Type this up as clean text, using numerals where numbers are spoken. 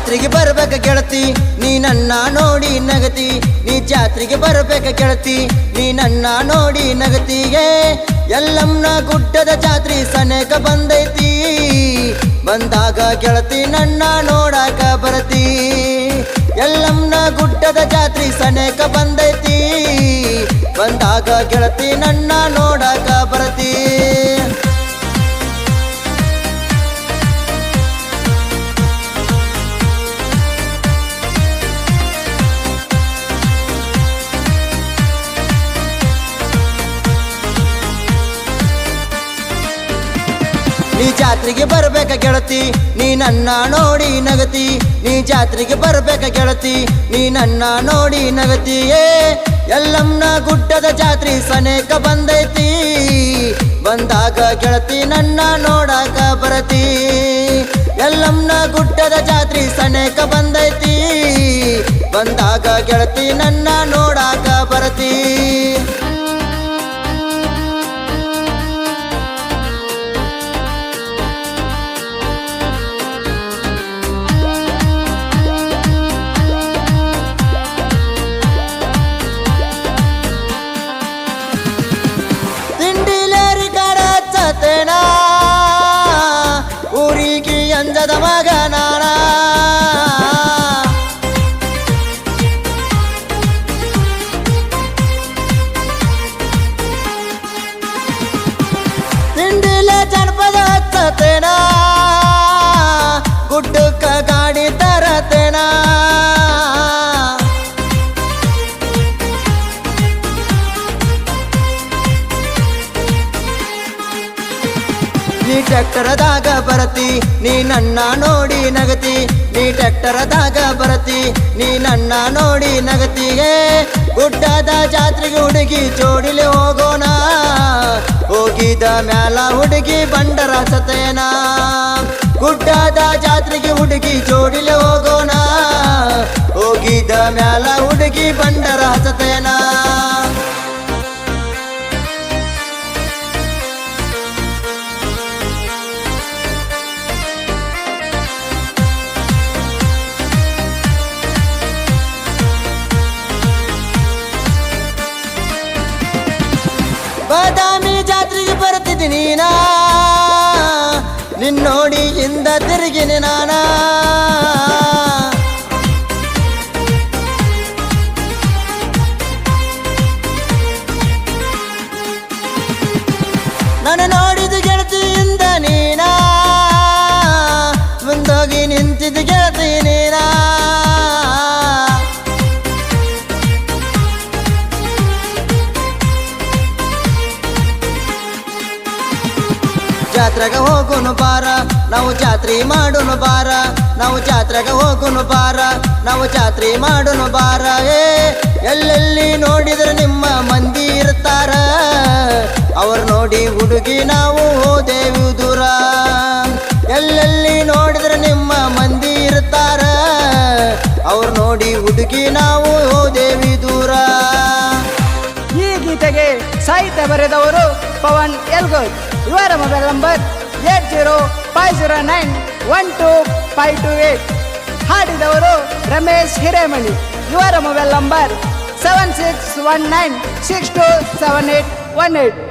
ಜಾತ್ರೆಗೆ ಬರ್ಬೇಕ ಗೆಳತಿ ನೀ ನನ್ನ ನೋಡಿ ನಗತಿ ನೀ ಜಾತ್ರೆಗೆ ಬರ್ಬೇಕ ಗೆಳತಿ ನೀ ನನ್ನ ನೋಡಿ ನಗತಿಗೆ ಎಲ್ಲಮ್ಮನ ಗುಡ್ಡದ ಜಾತ್ರೆ ಸನೇಕ ಬಂದೈತಿ ಬಂದಾಗ ಗೆಳತಿ ನನ್ನ ನೋಡಾಕ ಬರತಿ ಎಲ್ಲಮ್ಮನ ಗುಡ್ಡದ ಜಾತ್ರೆ ಸನೇಕ ಬಂದೈತಿ ಬಂದಾಗ ಗೆಳತಿ ನನ್ನ ನೋಡಾಕ ಬರತಿ ನೀ ಜಾತ್ರೆಗೆ ಬರ್ಬೇಕ ಗೆಳತಿ ನೀ ನನ್ನ ನೋಡಿ ನಗತಿ ನೀ ಜಾತ್ರೆಗೆ ಬರ್ಬೇಕ ಗೆಳತಿ ನೀ ನನ್ನ ನೋಡಿ ನಗತಿ ಎಲ್ಲಮ್ಮನ ಗುಡ್ಡದ ಜಾತ್ರೆ ಸನೇಕ ಬಂದೈತಿ ಬಂದಾಗ ಗೆಳತಿ ನನ್ನ ನೋಡಾಕ ಬರತಿ ಎಲ್ಲಮ್ಮನ ಗುಡ್ಡದ ಜಾತ್ರೆ ಸನೇಕ ಬಂದೈತಿ ಬಂದಾಗ ಗೆಳತಿ ನನ್ನ ನೋಡಾಕ ಬರತಿ ಊರಿಗೆ ಅಂಜದ ಮಗ ನಾನ ತಿಂಡಿಲೆ ಜನಪದ ಹಚ್ಚತೇನ ಗುಡ್ಡಕ್ಕ ಗಾಡಿ ತರತೇನ ನೀ ಟ್ರ್ಯಾಕ್ಟರದಾಗ ಬರತಿ ನೀ ನನ್ನ ನೋಡಿ ನಗತಿ ನೀ ಟ್ರ್ಯಾಕ್ಟರದಾಗ ಬರತಿ ನೀ ನನ್ನ ನೋಡಿ ನಗತಿಗೆ ಗುಡ್ಡದ ಜಾತ್ರೆಗೆ ಹುಡುಗಿ ಜೋಡಿಲಿ ಹೋಗೋಣ ಹೋಗಿದ ಮ್ಯಾಲ ಹುಡುಗಿ ಬಂಡರ ಸತೇನ ಗುಡ್ಡದ ಜಾತ್ರೆಗೆ ಹುಡುಗಿ ಜೋಡಿಲಿ ಹೋಗೋಣ ಹೋಗಿದ ಮ್ಯಾಲ ಹುಡುಗಿ ಬಂಡರ ಸತೇನ ಬಾದಾಮಿ ಜಾತ್ರೆಗೆ ಬರ್ತಿದ್ದೀನಿ ನೀನಾ ನಿನ್ನೋಡಿ ಹಿಂದ ತಿರುಗಿನಿ ನಾನ ನಾನು ನೋಡಿದ ಗೆಳತಿಯಿಂದ ನೀನಾ ಮುಂದೋಗಿ ನಿಂತಿದ್ದ ಗೆಳತಿ ನೀನಾ ಜಾತ್ರೆಗೆ ಹೋಗೋನು ಬಾರ ನಾವು ಜಾತ್ರೆ ಮಾಡೋನು ಬಾರ ನಾವು ಜಾತ್ರೆಗೆ ಹೋಗೋನು ಬಾರ ನಾವು ಜಾತ್ರೆ ಮಾಡೋನು ಬಾರ ಎಲ್ಲೆಲ್ಲಿ ನೋಡಿದ್ರೆ ನಿಮ್ಮ ಮಂದಿ ಇರ್ತಾರ ಅವ್ರು ನೋಡಿ ಹುಡುಗಿ ನಾವು ಹೋದೇವು ದೂರ ಎಲ್ಲೆಲ್ಲಿ ನೋಡಿದ್ರೆ ನಿಮ್ಮ ಮಂದಿ ಇರ್ತಾರ ಅವ್ರು ನೋಡಿ ಹುಡುಗಿ ನಾವು ಹೋದೇವಿ ದೂರ ಈ ಗೀತೆಗೆ ಸಾಹಿತ್ಯ ಬರೆದವರು ಪವನ್ ಎಲ್ಗೋಯ್ ಇವರ ಮೊಬೈಲ್ ನಂಬರ್ 8050912528 ಹಾಡಿದವರು ರಮೇಶ್ ಹಿರೇಮಣಿ ಇವರ ಮೊಬೈಲ್ ನಂಬರ್ 7619627818